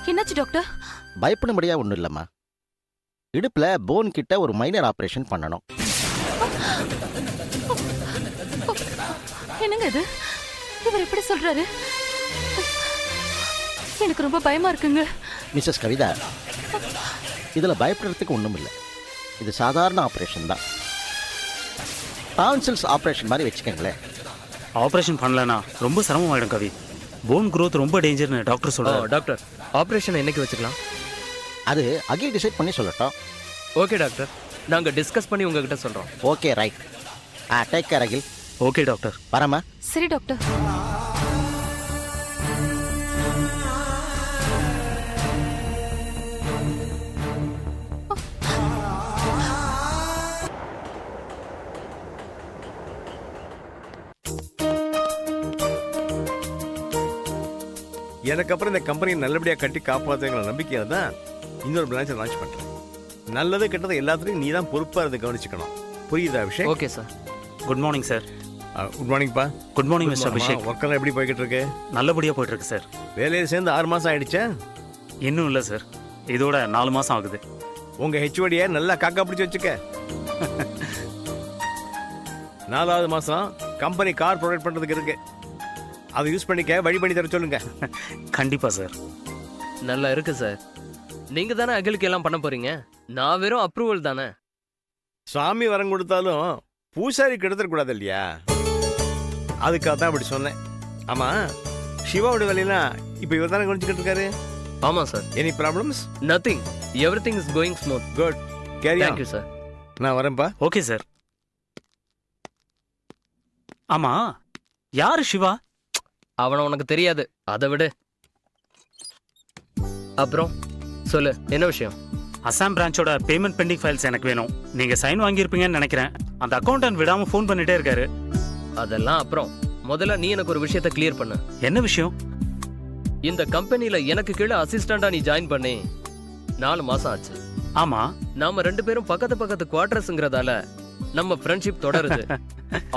என்னாச்சு டாக்டர்? பயப்படும்படியா ஒன்றும் இல்லைம்மா. இடுப்புல போன் கிட்ட ஒரு மைனர் ஆப்ரேஷன் பண்ணணும். என்னங்க இது? இவர் எப்படி சொல்றாரு? எனக்கு ரொம்ப பயமா இருக்குங்க. மிஸ்ஸஸ் கவிதா, இதில் பயப்படுறதுக்கு ஒன்றும் இல்லை. இது சாதாரண ஆப்ரேஷன் தான். டான்சில்ஸ் ஆப்ரேஷன் மாதிரி வச்சுக்கோங்களேன். ஆப்ரேஷன் பண்ணலனா ரொம்ப சிரமமாயிடும் கவி. போன் growth ரொம்ப டேஞ்சர்னு டாக்டர் சொல்றாரு. டாக்டர், ஆப்ரேஷன் என்னைக்கு வச்சுக்கலாம்? அது அகில் டிசைட் பண்ணி சொல்லட்டும். ஓகே டாக்டர், நாங்கள் டிஸ்கஸ் பண்ணி உங்ககிட்ட சொல்கிறோம். Okay right. Take care Akhil. Okay doctor. வரமா? சரி டாக்டர். எனக்கு அப்புறம் இந்த கம்பெனியை நல்லபடியாக கட்டி காப்பாற்றுங்கிற நம்பிக்கையில் தான் இன்னொரு பிரான்ச்சை லான்ச் பண்ணுறேன். நல்லது கெட்டது எல்லாத்துலையும் நீ தான் பொறுப்பாக இதை கவனிச்சுக்கணும். புரியுதா Abhishek? Okay sir. Good morning sir. Good மார்னிங்ப்பா. Good morning mister Abhishek. ஒர்க்கெல்லாம் எப்படி போய்கிட்டு இருக்கு? நல்லபடியாக போயிட்டு இருக்கு சார். வேலையில் சேர்ந்து 6 மாதம் ஆயிடுச்சா? இன்னும் இல்லை சார், இதோட 4 மாதம் ஆகுது. உங்கள் ஹெச்ஓடியை நல்லா காக்கா பிடிச்சி வச்சுக்க. 4வது மாதம் கம்பெனி கார் ப்ரொவைட் பண்ணுறதுக்கு இருக்கு. அதை யூஸ் பண்ணிக்க வழி பண்ணி தர சொல்லுங்க. கண்டிப்பாக சார். நல்லா இருக்கு சார். நீங்கள் தானே அகிலுக்கு எல்லாம் பண்ண போறீங்க, நான் வெறும் அப்ரூவல் தானே. சாமி வரம் கொடுத்தாலும் பூசாரி கெடுத்துடக்கூடாது இல்லையா? அதுக்காக தான் அப்படி சொன்னேன். ஆமாம், சிவாவோட வேலையெல்லாம் இப்போ இவர் தானே கவனிச்சுக்கிட்டு இருக்காரு? ஆமாம் sir. Any problems? Nothing, everything is going smooth. Good, carry on. Thank you sir. நான் வரேன்ப்பா. Okay sir. ஆமா, யாரு சிவா? அவனை உனக்கு தெரியாது, அதை விடு. அப்புறம் சொல்லு, என்ன விஷயம்? அசாம் பிரான்ச்சோட பேமெண்ட் பெண்டிங் ஃபைல்ஸ் எனக்கு வேணும். நீங்க சைன் வாங்கியிருப்பீங்கன்னு நினைக்கிறேன். அந்த அக்கௌண்டன்ட் விடாம ஃபோன் பண்ணிட்டே இருக்காரு. அதெல்லாம் அப்புறம், முதல்ல நீ எனக்கு ஒரு விஷயத்தை கிளியர் பண்ணு. என்ன விஷயம்? இந்த கம்பெனில எனக்கு கீழே அசிஸ்டண்டா நீ ஜாயின் பண்ணி 4 மாசம் ஆச்சு. ஆமா, நாம 2 பேரும் பக்கத்து பக்கத்து குவார்டர்ஸ்ங்கிறதால நம்ம ஃப்ரெண்ட்ஷிப் தொடருது.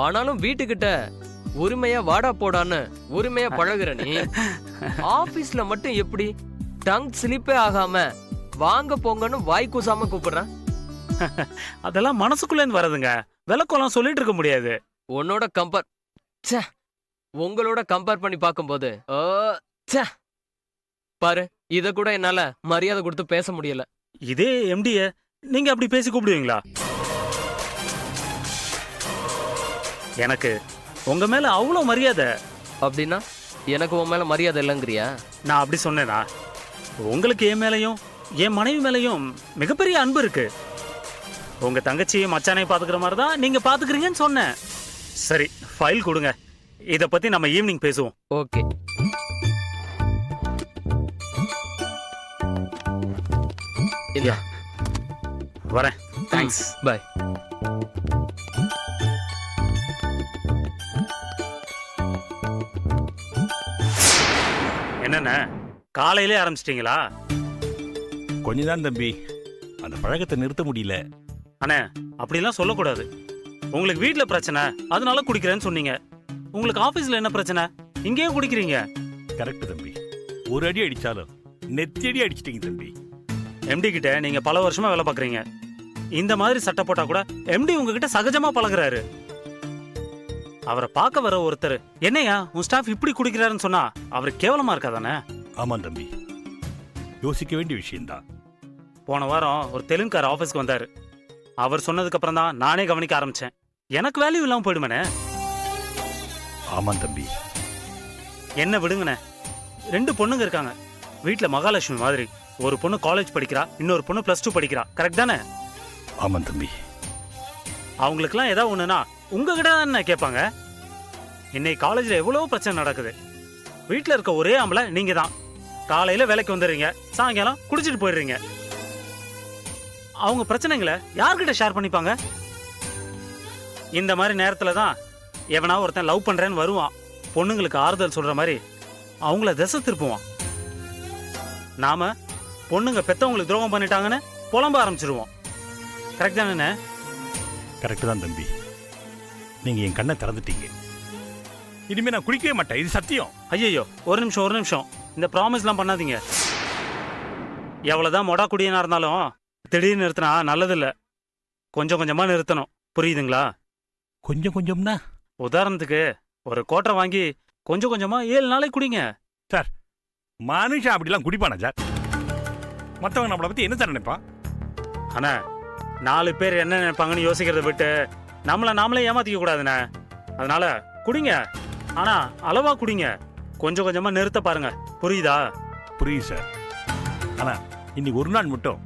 ஆனாலும் வீட்டுக்கிட்ட உரிமையா வாடா போடான்னு உரிமையா பழகுற நீ, ஆபீஸ்ல மட்டும் எப்படி டங் ஸ்லிப்பே ஆகாம வாங்க போங்கன்னு வாய் கூசாம கூப்பிடுறேன். அதெல்லாம் மனசுக்குள்ள இருந்து வரதுங்க. விளக்கெல்லாம் சொல்லிட்டு இருக்க முடியாது. உன்னோட உங்களோட கம்பேர் பண்ணி பார்க்கும்போது பாரு, இத கூட என்னால மரியாதை கொடுத்து பேச முடியல. இதே எம்டிய நீங்க அப்படி பேசி கூப்பிடுவீங்களா? எனக்கு உங்க மேல அவ்வளவு மரியாதை. அப்படின்னா எனக்கு உன் மேல மரியாதை இல்லைங்கிறியா? நான் அப்படி சொன்னேனா? உங்களுக்கு என் மேலையும் என் மனைவி மேலையும் மிகப்பெரிய அன்பு இருக்கு. உங்க தங்கச்சியும் மச்சானையும் பாத்துக்கிற மாதிரி தான் நீங்க பாத்துக்கிறீங்கன்னு சொன்னேன். சரி, ஃபைல் கொடுங்க. இத பத்தி நம்ம ஈவினிங் பேசுவோம். ஓகே. இல்ல, வரேன். தேங்க்ஸ். பை. என்னண்ணே, காலையிலே ஆரம்பிச்சிட்டீங்களா? கொஞ்சதான் தம்பி, அந்த பழக்கத்தை நிறுத்த முடியல. அண்ணே, அப்படிலாம் சொல்லக்கூடாது. உங்களுக்கு வீட்டில் பிரச்சனை, அதனால குடிக்கிறேன்னு சொன்னீங்க. உங்களுக்கு ஆஃபீஸில் என்ன பிரச்சனை, இங்கேயும் குடிக்கிறீங்க? கரெக்ட் தம்பி, ஒரு அடி அடிச்சாலும் நெத்தியடி அடிச்சிட்டீங்க தம்பி. எம்டி கிட்ட நீங்க பல வருஷமா வேலை பார்க்குறீங்க. இந்த மாதிரி சட்டை போட்டா கூட எம்டி உங்ககிட்ட சகஜமா பழகுறாரு. அவரை பார்க்க வர ஒருத்தர் என்னையா உன் ஸ்டாஃப் இப்படி குடிக்கிறாருன்னு சொன்னா அவருக்கு கேவலமா இருக்காதானே? ஆமாம் தம்பி, யோசிக்க வேண்டிய விஷயம்தான். போன வாரம் ஒரு தெலுங்குக்கார ஆஃபீஸ்க்கு வந்தாரு. அவர் சொன்னதுக்கு அப்புறம் தான் நானே கவனிக்க ஆரம்பிச்சேன். எனக்கு வேல்யூ இல்லாம போயிடுமானே? ஆமாம் தம்பி. என்ன விடுங்கண்ணே, 2 பொண்ணுங்க இருக்காங்க வீட்டுல, மகாலட்சுமி மாதிரி. ஒரு பொண்ணு காலேஜ் படிக்கிறா, இன்னொரு பொண்ணு +2 படிக்கிறா. கரெக்ட் தானே? ஆமாம் தம்பி. அவங்களுக்குலாம் ஏதாவது ஒண்ணுனா உங்ககிட்ட தான் கேட்பாங்க. இன்னைக்கு காலேஜ்ல எவ்வளவு பிரச்சனை நடக்குது. வீட்டுல இருக்க ஒரே ஆம்பளை நீங்க தான். காலையில வேலைக்கு வந்துடுறீங்க, சாயங்காலம் குடிச்சிட்டு போயிடுறீங்க. அவங்க பிரச்சனைகளை யார்கிட்ட ஷேர் பண்ணிப்பாங்க? இந்த மாதிரி நேரத்துல தான் எவனா ஒருத்தன் லவ் பண்றேன்னு வருவான். பொண்ணுங்களுக்கு ஆறுதல் சொல்ற மாதிரி அவங்கள திசை திருப்புவான். நாம பொண்ணுங்க பெத்தவங்களுக்கு துரோகம் பண்ணிட்டாங்கன்னு புலம்ப ஆரம்பிச்சிருவோம். கரெக்ட் தானே? கரெக்ட் தான் தம்பி. நீங்க என் கண்ணை திறந்துட்டீங்க. இனிமே நான் குடிக்கவே மாட்டேன், இது சத்தியம். ஐயோ, ஒரு நிமிஷம். இந்த ப்ராமிஸ்லாம் பண்ணாதீங்க. எவ்வளவுதான் மொடா குடியனா இருந்தாலும் திடீர்னு நிறுத்தினா நல்லதில்ல. கொஞ்சம் கொஞ்சமா நிறுத்தணும், புரியுதுங்களா? கொஞ்சம் கொஞ்சம்னா உதாரணத்துக்கு ஒரு கோட்டரை வாங்கி கொஞ்சம் கொஞ்சமா 7 நாளைக்கு குடிங்க. மனுஷன் அப்படிலாம் குடிப்பானா சார்? மற்றவங்க நம்மளை பத்தி என்ன சார் நினைப்பான்? அண்ணா, 4 பேர் என்ன நினைப்பாங்கன்னு யோசிக்கிறத விட்டு நம்மளை நாமளே ஏமாத்திக்க கூடாதுண்ணே. அதனால குடிங்க, ஆனா அளவா குடிங்க. கொஞ்சம் கொஞ்சமா நிறுத்த பாருங்க, புரியுதா? புரியுது சார். ஆனா இன்னைக்கு ஒரு நாள் மட்டும்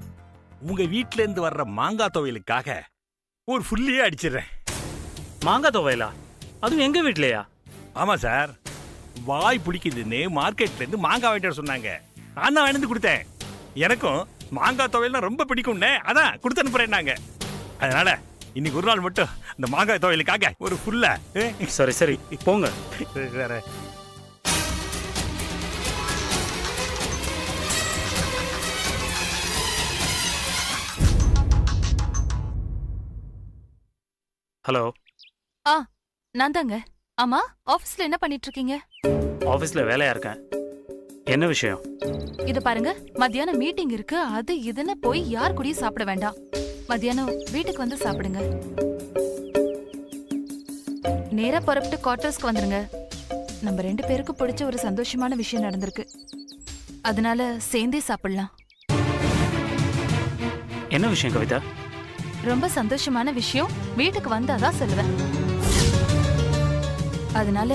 உங்க வீட்ல இருந்து வர்ற மாங்காய் துவையலுக்காக ஒரு ஃபுல்லியே அடிச்சிடுறேன். மாங்காய் துவையலா? அதுவும் எங்க வீட்லயா? ஆமா சார், வாய் பிடிக்குதுன்னு மார்க்கெட்ல இருந்து மாங்காய் வாங்கிட்டு வர சொன்னாங்க. நான் தான் வாங்கிட்டு கொடுத்தேன். எனக்கும் மாங்காய் துவையல்னா ரொம்ப பிடிக்கும்னே, அதான் கொடுத்து அனுப்புறேன்னாங்க. அதனால இன்னைக்கு ஒரு நாள் மட்டும் இந்த மாங்காய் துவையலுக்காக ஒரு ஃபுல்லா. சரி சரி போங்க. வேற ஹலோ, நான் தாங்க. ஆமா, ஆபீஸ்ல என்ன பண்ணிட்டு இருக்கீங்க? ஆபீஸ்ல வேலையா இருக்கேன். என்ன விஷயம்? இத பாருங்க, மத்தியானம் மீட்டிங் இருக்கு, அது இதுன்னு போய் யார் கூடயும் சாப்பிட வேண்டாம். மத்தியானம் வீட்டுக்கு வந்து சாப்பிடுங்க. நேரா புறப்பட்டு குவார்டர்ஸ்க்கு வந்துருங்க. நம்ம 2 பேருக்கு பிடிச்ச ஒரு சந்தோஷமான விஷயம் நடந்திருக்கு, அதனால சேர்ந்தே சாப்பிடலாம். என்ன விஷயம் கவிதா? ரொம்ப சந்தோஷமான விஷயம், வீட்டுக்கு வந்தாதான் சொல்லுவேன். அதனால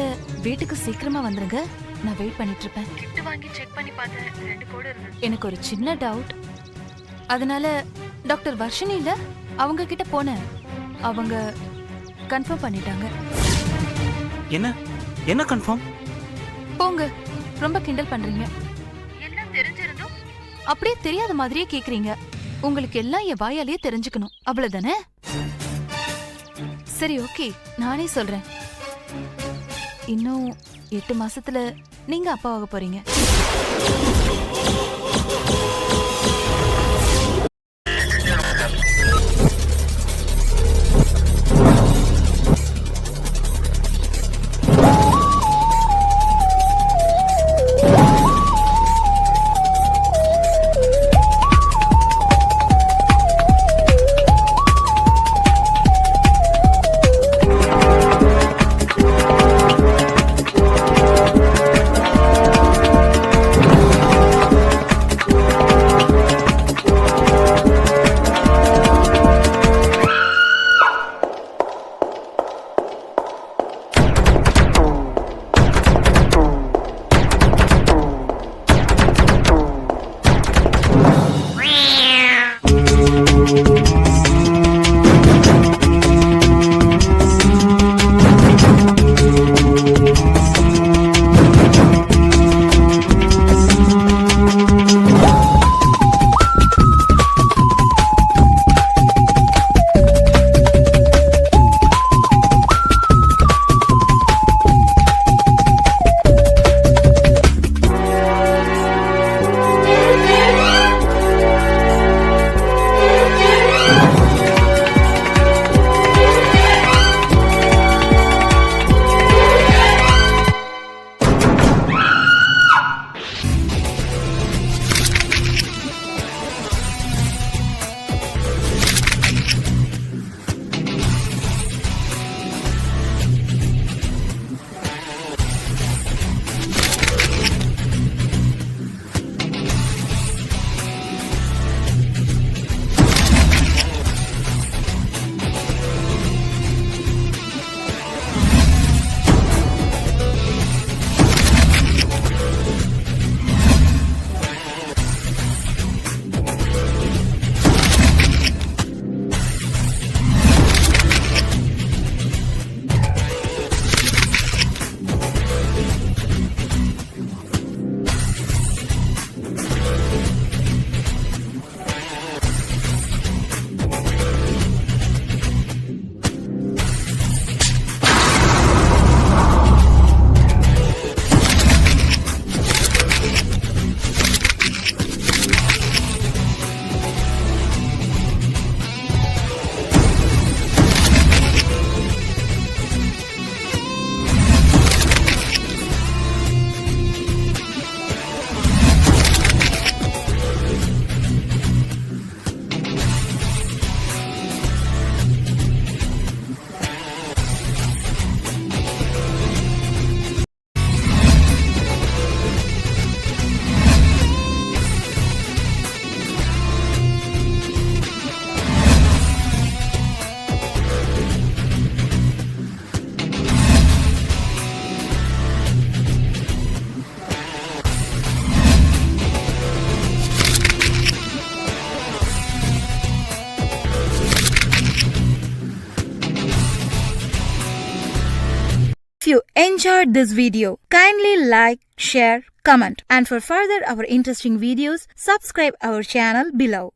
வீட்டுக்கு சீக்கிரமா வந்துருங்க, நான் வெயிட் பண்ணிட்டு இருப்பேன். கிட் வாங்கி செக் பண்ணி பார்த்தேன், 2 கோடு இருக்கு. எனக்கு ஒரு சின்ன டவுட், அதனால டாக்டர் வர்ஷினி இல்ல, அவங்க கிட்ட போனேன். அவங்க கன்ஃபார்ம் பண்ணிட்டாங்க. என்ன என்ன கன்ஃபார்ம்? போங்க, ரொம்ப கிண்டல் பண்றீங்க. எல்லாம் தெரிஞ்சிருந்தும் அப்படியே தெரியாத மாதிரியே கேக்குறீங்க. உங்களுக்கு எல்லாம் என் வாயாலேயே தெரிஞ்சுக்கணும், அவ்வளவுதானே? சரி, ஓகே, நானே சொல்றேன். இன்னும் 8 மாசத்துல நீங்க அப்பாவாக போறீங்க. enjoyed this video. Kindly like, share, comment, and for further our interesting videos, subscribe our channel below.